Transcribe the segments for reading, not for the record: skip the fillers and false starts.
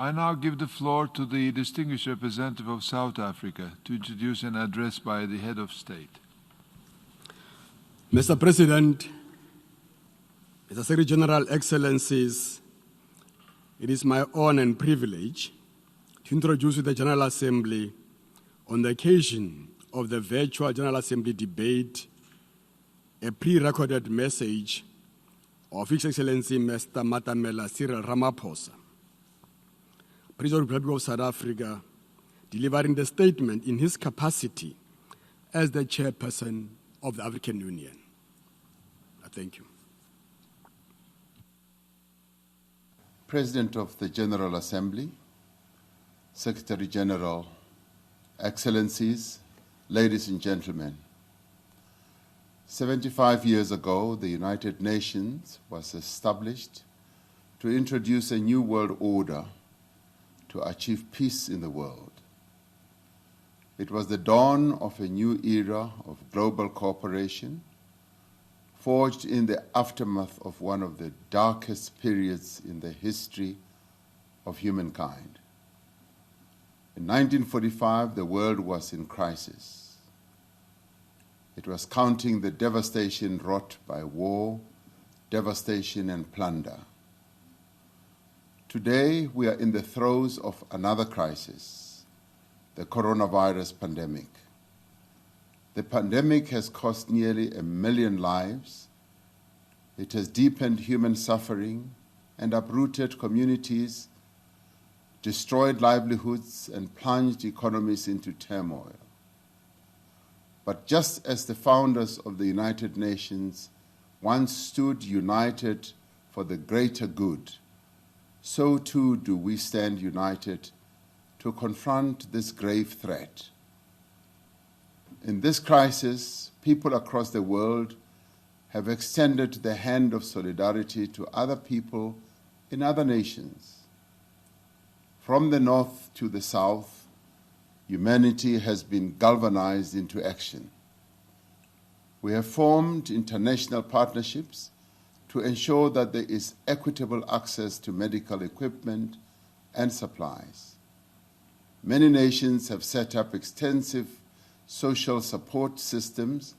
I now give the floor to the distinguished representative of South Africa to introduce an address by the head of state. Mr. President, Mr. Secretary General, Excellencies, it is my honor and privilege to introduce the General Assembly on the occasion of the virtual General Assembly debate, a pre-recorded message of His Excellency Mr. Matamela Cyril Ramaphosa, President of the Republic of South Africa, delivering the statement in his capacity as the chairperson of the African Union. Thank you. President of the General Assembly, Secretary General, Excellencies, ladies and gentlemen, 75 years ago, the United Nations was established to introduce a new world order to achieve peace in the world. It was the dawn of a new era of global cooperation, forged in the aftermath of one of the darkest periods in the history of humankind. In 1945, the world was in crisis. It was counting the devastation wrought by war, devastation, and plunder. Today, we are in the throes of another crisis, the coronavirus pandemic. The pandemic has cost nearly 1 million lives. It has deepened human suffering and uprooted communities, destroyed livelihoods, and plunged economies into turmoil. But just as the founders of the United Nations once stood united for the greater good, so too do we stand united to confront this grave threat. In this crisis, people across the world have extended the hand of solidarity to other people in other nations. From the north to the south, humanity has been galvanized into action. We have formed international partnerships to ensure that there is equitable access to medical equipment and supplies. Many nations have set up extensive social support systems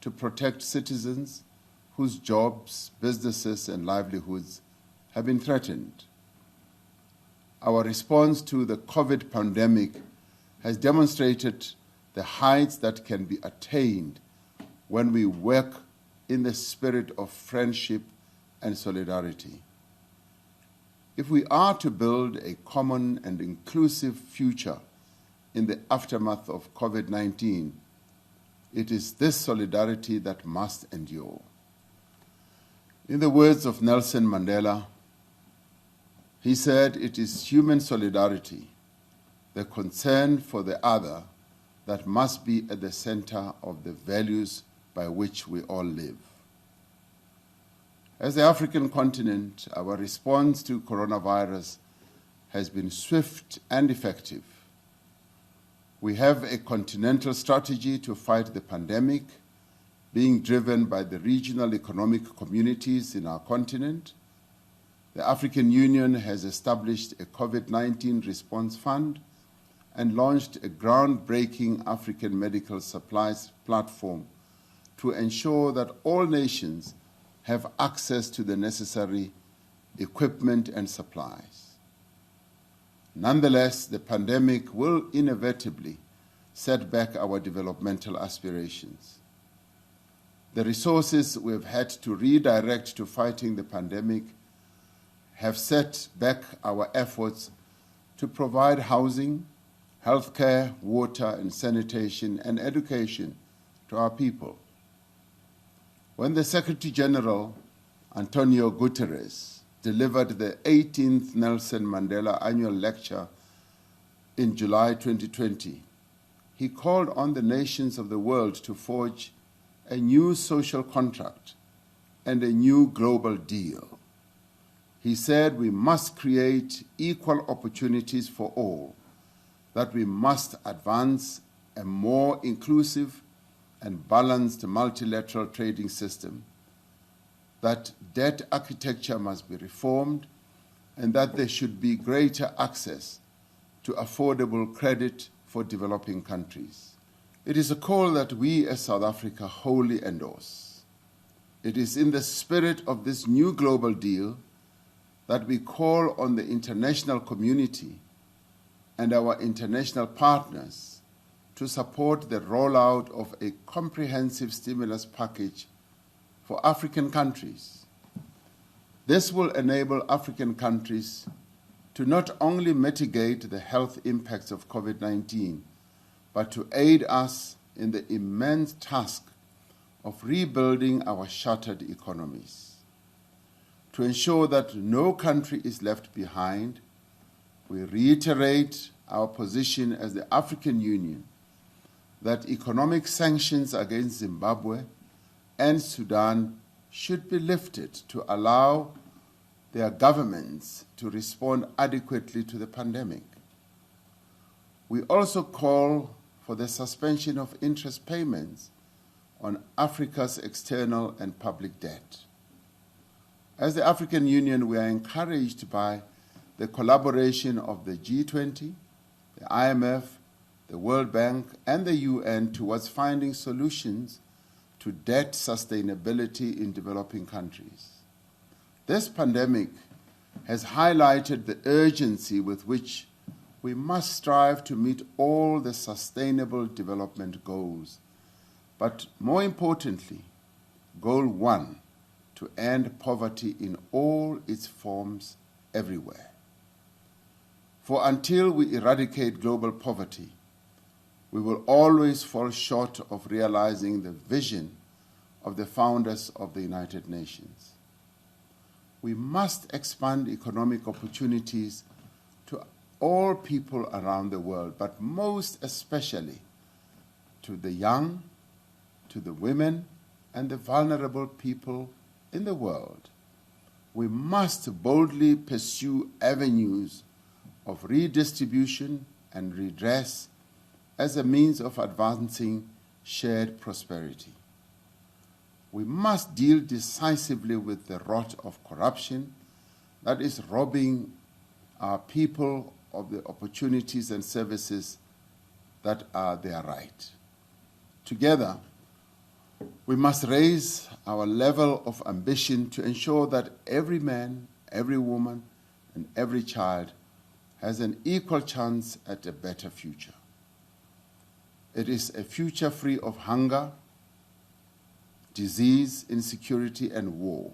to protect citizens whose jobs, businesses, and livelihoods have been threatened. Our response to the COVID pandemic has demonstrated the heights that can be attained when we work in the spirit of friendship and solidarity. If we are to build a common and inclusive future in the aftermath of COVID-19, it is this solidarity that must endure. In the words of Nelson Mandela, he said, "It is human solidarity, the concern for the other, that must be at the center of the values by which we all live." As the African continent, our response to coronavirus has been swift and effective. We have a continental strategy to fight the pandemic, being driven by the regional economic communities in our continent. The African Union has established a COVID-19 response fund and launched a groundbreaking African medical supplies platform to ensure that all nations have access to the necessary equipment and supplies. Nonetheless, the pandemic will inevitably set back our developmental aspirations. The resources we have had to redirect to fighting the pandemic have set back our efforts to provide housing, healthcare, water and sanitation, and education to our people. When the Secretary General, Antonio Guterres, delivered the 18th Nelson Mandela Annual Lecture in July 2020, he called on the nations of the world to forge a new social contract and a new global deal. He said we must create equal opportunities for all, that we must advance a more inclusive and balanced multilateral trading system, that debt architecture must be reformed, and that there should be greater access to affordable credit for developing countries. It is a call that we as South Africa wholly endorse. It is in the spirit of this new global deal that we call on the international community and our international partners to support the rollout of a comprehensive stimulus package for African countries. This will enable African countries to not only mitigate the health impacts of COVID-19, but to aid us in the immense task of rebuilding our shattered economies. To ensure that no country is left behind, we reiterate our position as the African Union that economic sanctions against Zimbabwe and Sudan should be lifted to allow their governments to respond adequately to the pandemic. We also call for the suspension of interest payments on Africa's external and public debt. As the African Union, we are encouraged by the collaboration of the G20, the IMF, the World Bank, and the UN towards finding solutions to debt sustainability in developing countries. This pandemic has highlighted the urgency with which we must strive to meet all the sustainable development goals, but more importantly, goal 1, to end poverty in all its forms everywhere. For until we eradicate global poverty, we will always fall short of realizing the vision of the founders of the United Nations. We must expand economic opportunities to all people around the world, but most especially to the young, to the women, and the vulnerable people in the world. We must boldly pursue avenues of redistribution and redress as a means of advancing shared prosperity. We must deal decisively with the rot of corruption that is robbing our people of the opportunities and services that are their right. Together, we must raise our level of ambition to ensure that every man, every woman, and every child has an equal chance at a better future. It is a future free of hunger, disease, insecurity, and war.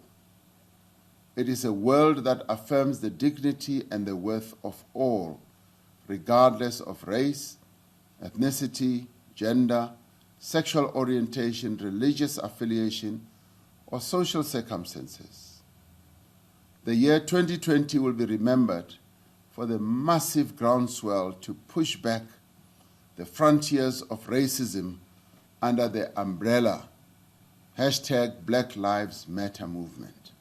It is a world that affirms the dignity and the worth of all, regardless of race, ethnicity, gender, sexual orientation, religious affiliation, or social circumstances. The year 2020 will be remembered for the massive groundswell to push back the frontiers of racism under the umbrella #Black Lives Matter movement.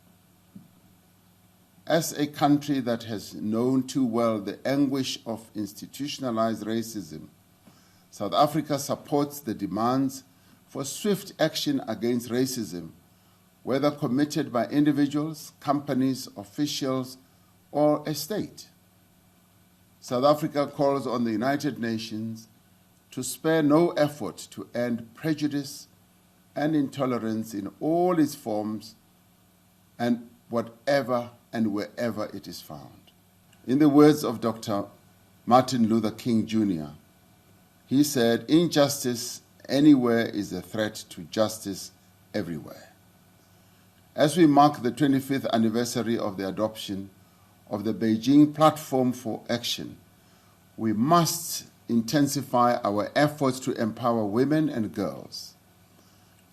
As a country that has known too well the anguish of institutionalized racism, South Africa supports the demands for swift action against racism, whether committed by individuals, companies, officials, or a state. South Africa calls on the United Nations to spare no effort to end prejudice and intolerance in all its forms and whatever and wherever it is found. In the words of Dr. Martin Luther King Jr., he said, "Injustice anywhere is a threat to justice everywhere." As we mark the 25th anniversary of the adoption of the Beijing Platform for Action, we must intensify our efforts to empower women and girls.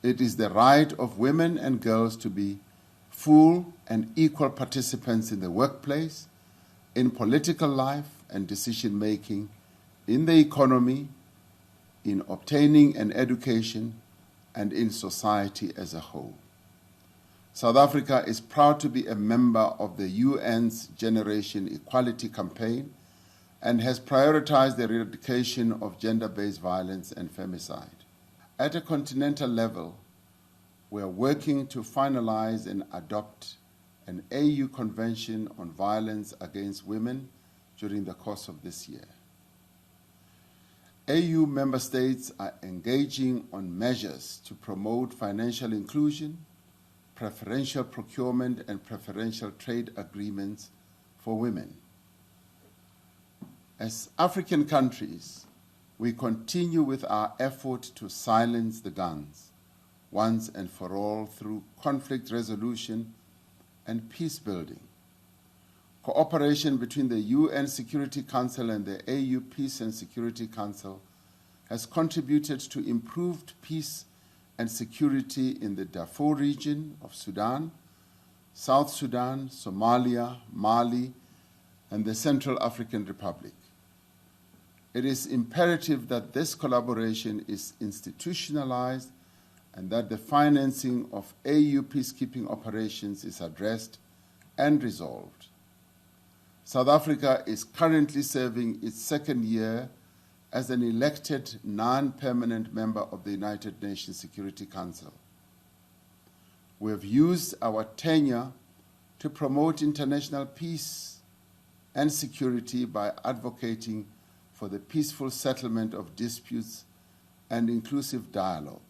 It is the right of women and girls to be full and equal participants in the workplace, in political life and decision-making, in the economy, in obtaining an education, and in society as a whole. South Africa is proud to be a member of the UN's Generation Equality Campaign and has prioritized the eradication of gender-based violence and femicide. At a continental level, we are working to finalize and adopt an AU Convention on Violence Against Women during the course of this year. AU member states are engaging on measures to promote financial inclusion, preferential procurement, and preferential trade agreements for women. As African countries, we continue with our effort to silence the guns once and for all through conflict resolution and peace building. Cooperation between the UN Security Council and the AU Peace and Security Council has contributed to improved peace and security in the Darfur region of Sudan, South Sudan, Somalia, Mali, and the Central African Republic. It is imperative that this collaboration is institutionalized and that the financing of AU peacekeeping operations is addressed and resolved. South Africa is currently serving its second year as an elected non-permanent member of the United Nations Security Council. We have used our tenure to promote international peace and security by advocating for the peaceful settlement of disputes and inclusive dialogue.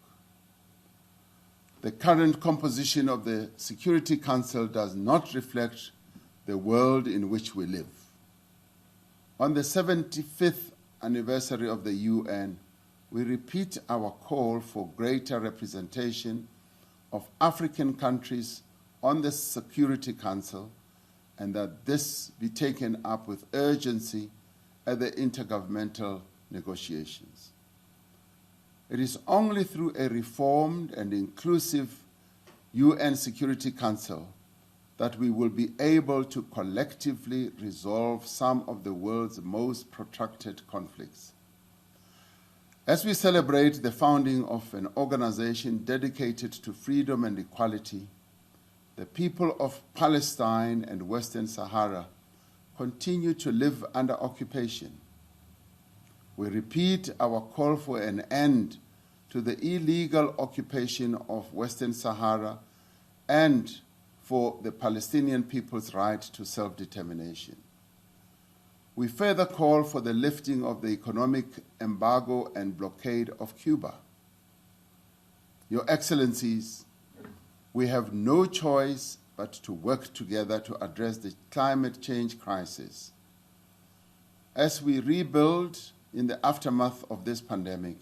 The current composition of the Security Council does not reflect the world in which we live. On the 75th anniversary of the UN, we repeat our call for greater representation of African countries on the Security Council and that this be taken up with urgency at the intergovernmental negotiations. It is only through a reformed and inclusive UN Security Council that we will be able to collectively resolve some of the world's most protracted conflicts. As we celebrate the founding of an organization dedicated to freedom and equality, the people of Palestine and Western Sahara continue to live under occupation. We repeat our call for an end to the illegal occupation of Western Sahara and for the Palestinian people's right to self-determination. We further call for the lifting of the economic embargo and blockade of Cuba. Your Excellencies, we have no choice but to work together to address the climate change crisis. As we rebuild in the aftermath of this pandemic,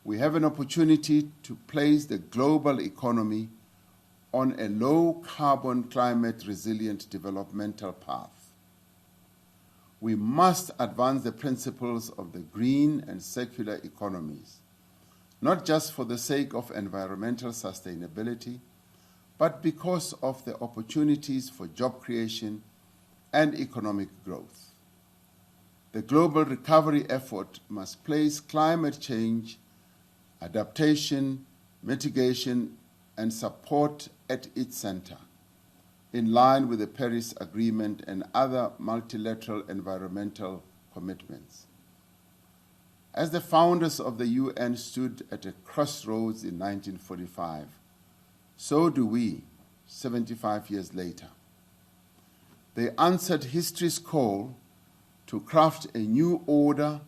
we have an opportunity to place the global economy on a low-carbon, climate-resilient developmental path. We must advance the principles of the green and circular economies, not just for the sake of environmental sustainability, but because of the opportunities for job creation and economic growth. The global recovery effort must place climate change, adaptation, mitigation, and support at its center, in line with the Paris Agreement and other multilateral environmental commitments. As the founders of the UN stood at a crossroads in 1945, so do we, 75 years later. They answered history's call to craft a new order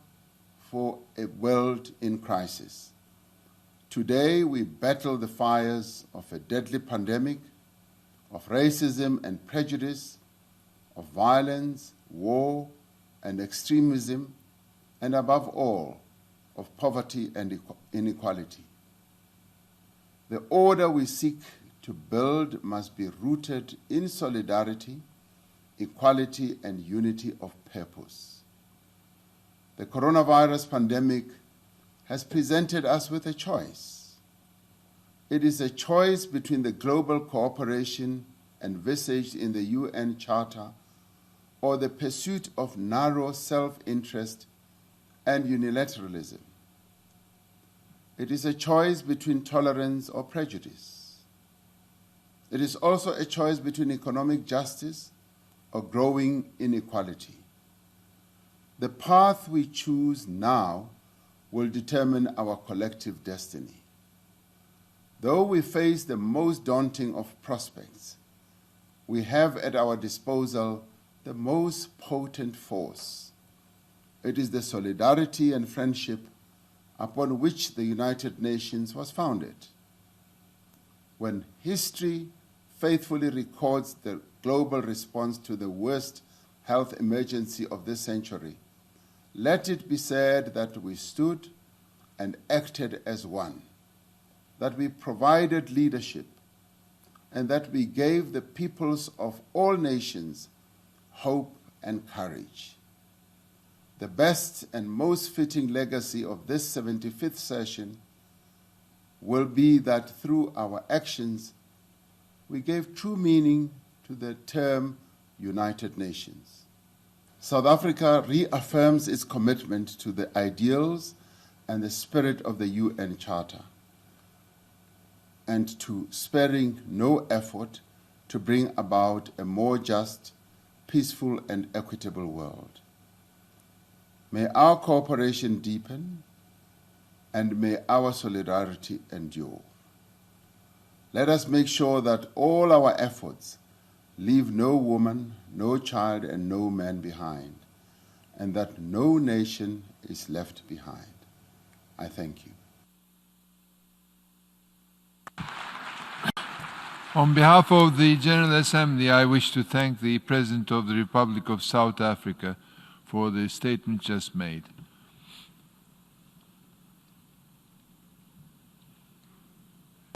for a world in crisis. Today, we battle the fires of a deadly pandemic, of racism and prejudice, of violence, war, and extremism, and above all, of poverty and inequality. The order we seek to build must be rooted in solidarity, equality, and unity of purpose. The coronavirus pandemic has presented us with a choice. It is a choice between the global cooperation envisaged in the UN Charter or the pursuit of narrow self-interest and unilateralism. It is a choice between tolerance or prejudice. It is also a choice between economic justice or growing inequality. The path we choose now will determine our collective destiny. Though we face the most daunting of prospects, we have at our disposal the most potent force. It is the solidarity and friendship upon which the United Nations was founded. When history faithfully records the global response to the worst health emergency of this century, let it be said that we stood and acted as one, that we provided leadership, and that we gave the peoples of all nations hope and courage. The best and most fitting legacy of this 75th session will be that through our actions, we gave true meaning to the term United Nations. South Africa reaffirms its commitment to the ideals and the spirit of the UN Charter, and to sparing no effort to bring about a more just, peaceful, and equitable world. May our cooperation deepen, and may our solidarity endure. Let us make sure that all our efforts leave no woman, no child, and no man behind, and that no nation is left behind. I thank you. On behalf of the General Assembly, I wish to thank the President of the Republic of South Africa for the statement just made.